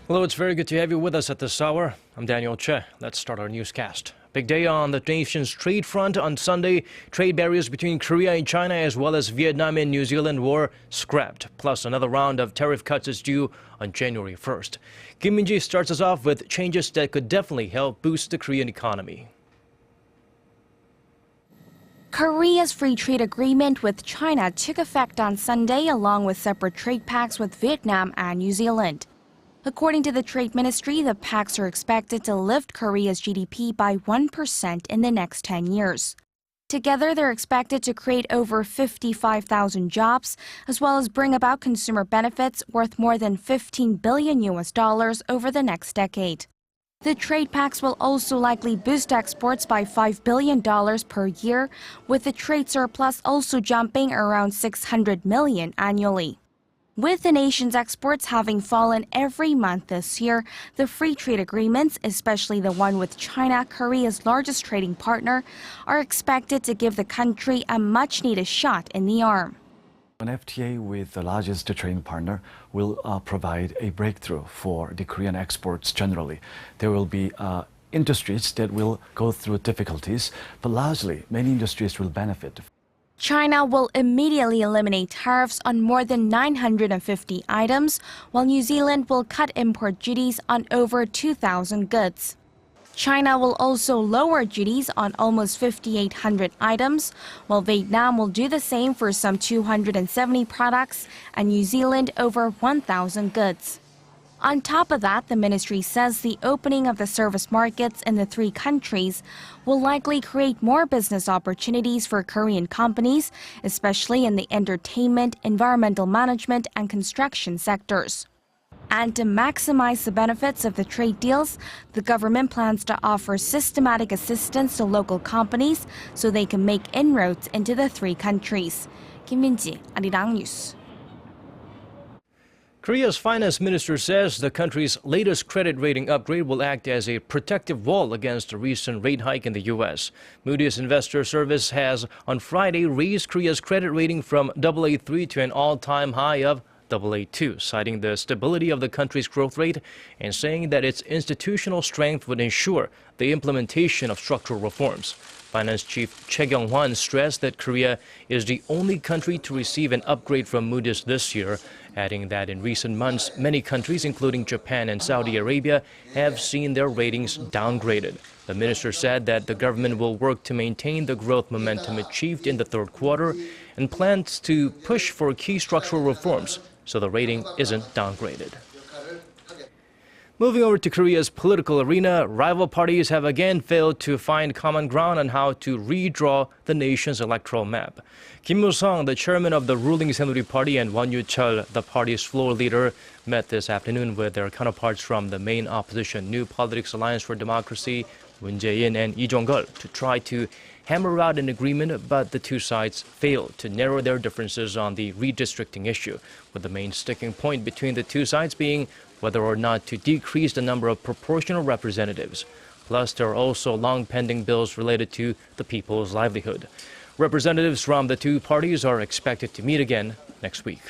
Hello, it's very good to have you with us at this hour. I'm Daniel Che. Let's start our newscast. Big day on the nation's trade front on Sunday. Trade barriers between Korea and China as well as Vietnam and New Zealand were scrapped. Plus, another round of tariff cuts is due on January 1st. Kim Min-ji starts us off with changes that could definitely help boost the Korean economy. Korea's free trade agreement with China took effect on Sunday along with separate trade pacts with Vietnam and New Zealand. According to the Trade Ministry, the pacts are expected to lift Korea's GDP by 1% in the next 10 years. Together, they're expected to create over 55,000 jobs, as well as bring about consumer benefits worth more than $15 billion over the next decade. The trade pacts will also likely boost exports by $5 billion per year, with the trade surplus also jumping around $600 million annually. With the nation's exports having fallen every month this year, the free trade agreements, especially the one with China, Korea's largest trading partner, are expected to give the country a much-needed shot in the arm. An FTA with the largest trading partner will provide a breakthrough for the Korean exports generally. There will be industries that will go through difficulties, but largely many industries will benefit. China will immediately eliminate tariffs on more than 950 items, while New Zealand will cut import duties on over 2,000 goods. China will also lower duties on almost 5,800 items, while Vietnam will do the same for some 270 products, and New Zealand over 1,000 goods. On top of that, the ministry says the opening of the service markets in the three countries will likely create more business opportunities for Korean companies, especially in the entertainment, environmental management, and construction sectors. And to maximize the benefits of the trade deals, the government plans to offer systematic assistance to local companies so they can make inroads into the three countries. Kim Min-ji, Arirang News. Korea's finance minister says the country's latest credit rating upgrade will act as a protective wall against a recent rate hike in the U.S. Moody's Investor Service has on Friday raised Korea's credit rating from AA3 to an all-time high of AA2, citing the stability of the country's growth rate and saying that its institutional strength would ensure the implementation of structural reforms. Finance Chief Choi Kyung-hwan stressed that Korea is the only country to receive an upgrade from Moody's this year, adding that in recent months, many countries, including Japan and Saudi Arabia, have seen their ratings downgraded. The minister said that the government will work to maintain the growth momentum achieved in the third quarter and plans to push for key structural reforms so the rating isn't downgraded. Moving over to Korea's political arena, rival parties have again failed to find common ground on how to redraw the nation's electoral map. Kim Moo-sung, the chairman of the ruling Saenuri Party, and Won Yu-chul, the party's floor leader, met this afternoon with their counterparts from the main opposition New Politics Alliance for Democracy, Moon Jae-in and Lee Jong-geol, to try to hammer out an agreement, but the two sides failed to narrow their differences on the redistricting issue, with the main sticking point between the two sides being whether or not to decrease the number of proportional representatives. Plus, there are also long-pending bills related to the people's livelihood. Representatives from the two parties are expected to meet again next week.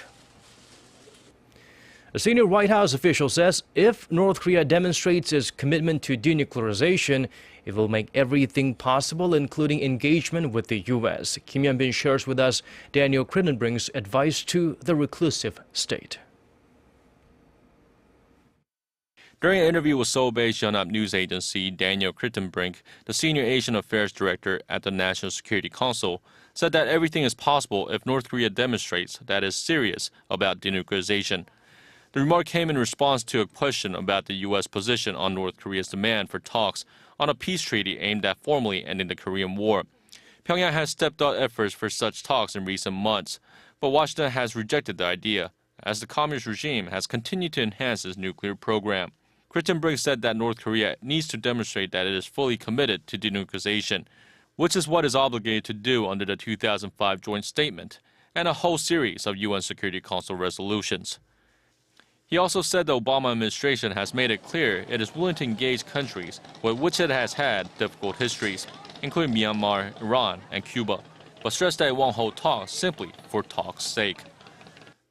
A senior White House official says if North Korea demonstrates its commitment to denuclearization, it will make everything possible, including engagement with the U.S. Kim Yeon-bin shares with us Daniel Crittenbrink's advice to the reclusive state. During an interview with Seoul-based Yonhap news agency, Daniel Crittenbrink, the senior Asian affairs director at the National Security Council, said that everything is possible if North Korea demonstrates that it is serious about denuclearization. The remark came in response to a question about the U.S. position on North Korea's demand for talks on a peace treaty aimed at formally ending the Korean War. Pyongyang has stepped up efforts for such talks in recent months, but Washington has rejected the idea, as the communist regime has continued to enhance its nuclear program. Crittenbrink said that North Korea needs to demonstrate that it is fully committed to denuclearization, which is what it is obligated to do under the 2005 joint statement and a whole series of UN Security Council resolutions. He also said the Obama administration has made it clear it is willing to engage countries with which it has had difficult histories, including Myanmar, Iran, and Cuba, but stressed that it won't hold talks simply for talk's sake.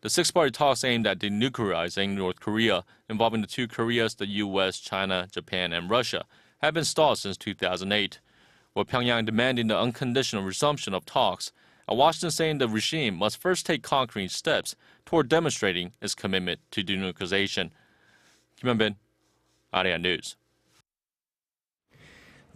The six-party talks aimed at denuclearizing North Korea, involving the two Koreas, the U.S., China, Japan, and Russia, have been stalled since 2008, with Pyongyang demanding the unconditional resumption of talks, and Washington saying the regime must first take concrete steps toward demonstrating its commitment to denuclearization. Kim Hyun-bin, Arirang News.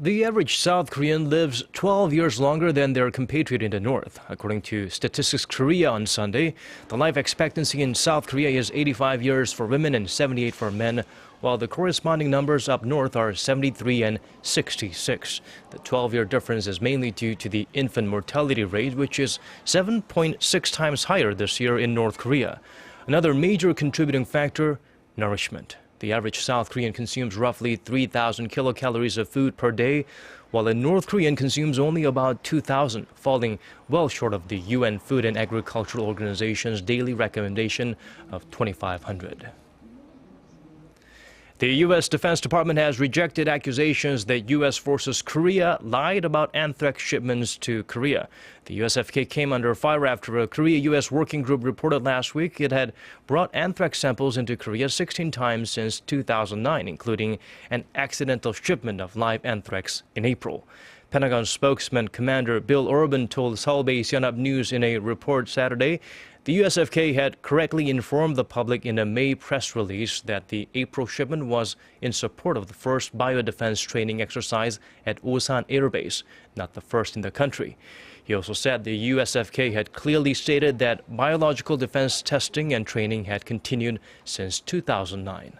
The average South Korean lives 12 years longer than their compatriot in the north. According to Statistics Korea on Sunday, the life expectancy in South Korea is 85 years for women and 78 for men, while the corresponding numbers up north are 73 and 66. The 12-year difference is mainly due to the infant mortality rate, which is 7.6 times higher this year in North Korea. Another major contributing factor, nourishment. The average South Korean consumes roughly 3,000 kilocalories of food per day, while a North Korean consumes only about 2,000, falling well short of the UN Food and Agricultural Organization's daily recommendation of 2,500. The U.S. Defense Department has rejected accusations that U.S. forces Korea lied about anthrax shipments to Korea. The USFK came under fire after a Korea-U.S. working group reported last week it had brought anthrax samples into Korea 16 times since 2009, including an accidental shipment of live anthrax in April. Pentagon spokesman Commander Bill Urban told Seoul-based Yonhap News in a report Saturday the USFK had correctly informed the public in a May press release that the April shipment was in support of the first biodefense training exercise at Osan Air Base, not the first in the country. He also said the USFK had clearly stated that biological defense testing and training had continued since 2009.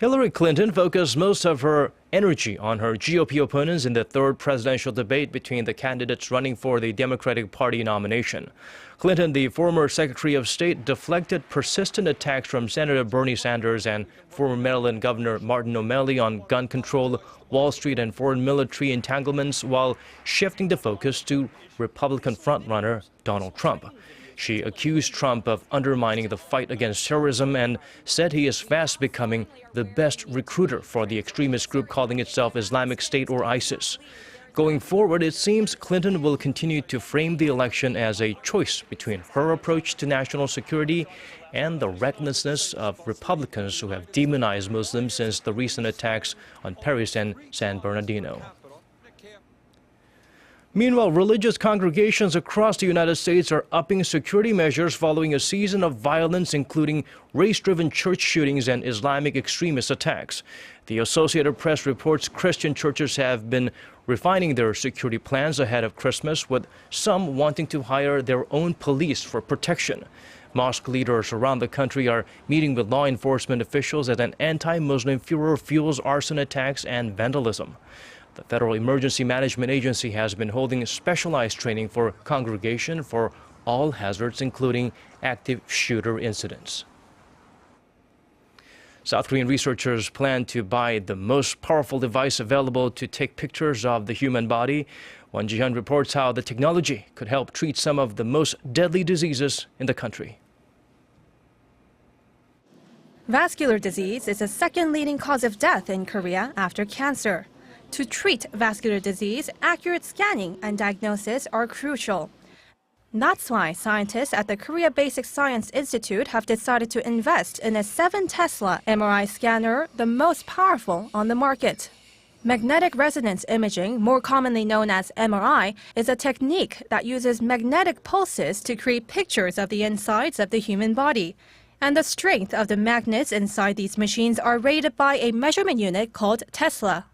Hillary Clinton focused most of her energy on her GOP opponents in the third presidential debate between the candidates running for the Democratic Party nomination. Clinton, the former Secretary of State, deflected persistent attacks from Senator Bernie Sanders and former Maryland Governor Martin O'Malley on gun control, Wall Street, and foreign military entanglements while shifting the focus to Republican frontrunner Donald Trump. She accused Trump of undermining the fight against terrorism and said he is fast becoming the best recruiter for the extremist group calling itself Islamic State or ISIS. Going forward, it seems Clinton will continue to frame the election as a choice between her approach to national security and the recklessness of Republicans who have demonized Muslims since the recent attacks on Paris and San Bernardino. Meanwhile, religious congregations across the United States are upping security measures following a season of violence, including race-driven church shootings and Islamic extremist attacks. The Associated Press reports Christian churches have been refining their security plans ahead of Christmas, with some wanting to hire their own police for protection. Mosque leaders around the country are meeting with law enforcement officials as an anti-Muslim furor fuels arson attacks and vandalism. The Federal Emergency Management Agency has been holding specialized training for congregation for all hazards, including active shooter incidents. South Korean researchers plan to buy the most powerful device available to take pictures of the human body. Won Ji-hyun reports how the technology could help treat some of the most deadly diseases in the country. Vascular disease is the second leading cause of death in Korea after cancer. To treat vascular disease, accurate scanning and diagnosis are crucial. That's why scientists at the Korea Basic Science Institute have decided to invest in a 7 Tesla MRI scanner, the most powerful on the market. Magnetic resonance imaging, more commonly known as MRI, is a technique that uses magnetic pulses to create pictures of the insides of the human body. And the strength of the magnets inside these machines are rated by a measurement unit called Tesla.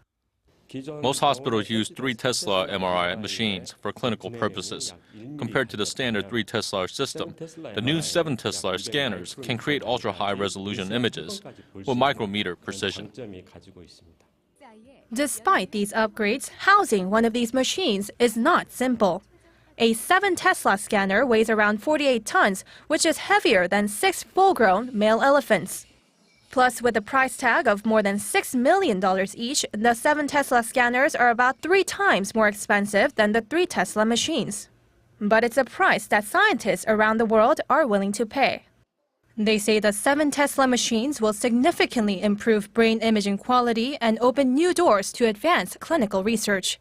Most hospitals use 3 Tesla MRI machines for clinical purposes. Compared to the standard 3 Tesla system, the new 7 Tesla scanners can create ultra-high resolution images with micrometer precision. Despite these upgrades, housing one of these machines is not simple. A 7 Tesla scanner weighs around 48 tons, which is heavier than 6 full-grown male elephants. Plus, with a price tag of more than $6 million each, the 7 Tesla scanners are about 3 times more expensive than the 3 Tesla machines. But it's a price that scientists around the world are willing to pay. They say the 7 Tesla machines will significantly improve brain imaging quality and open new doors to advanced clinical research.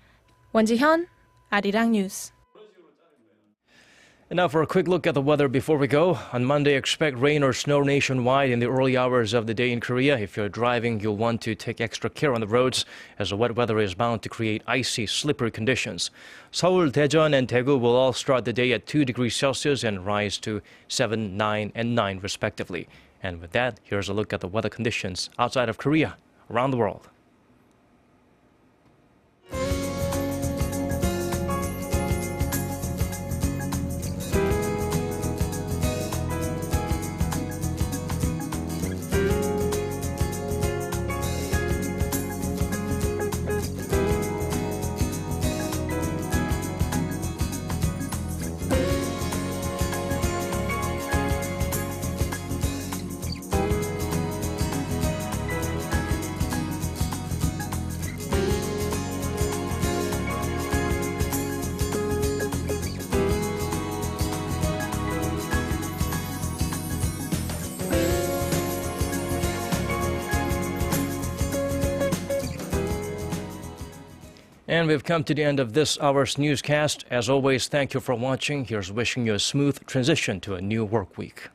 Won Ji-hyun, Arirang News. And now for a quick look at the weather before we go. On Monday, expect rain or snow nationwide in the early hours of the day in Korea. If you're driving, you'll want to take extra care on the roads as the wet weather is bound to create icy, slippery conditions. Seoul, Daejeon, and Daegu will all start the day at 2 degrees Celsius and rise to 7, 9, and 9 respectively. And with that, here's a look at the weather conditions outside of Korea, around the world. And we've come to the end of this hour's newscast. As always, thank you for watching. Here's wishing you a smooth transition to a new work week.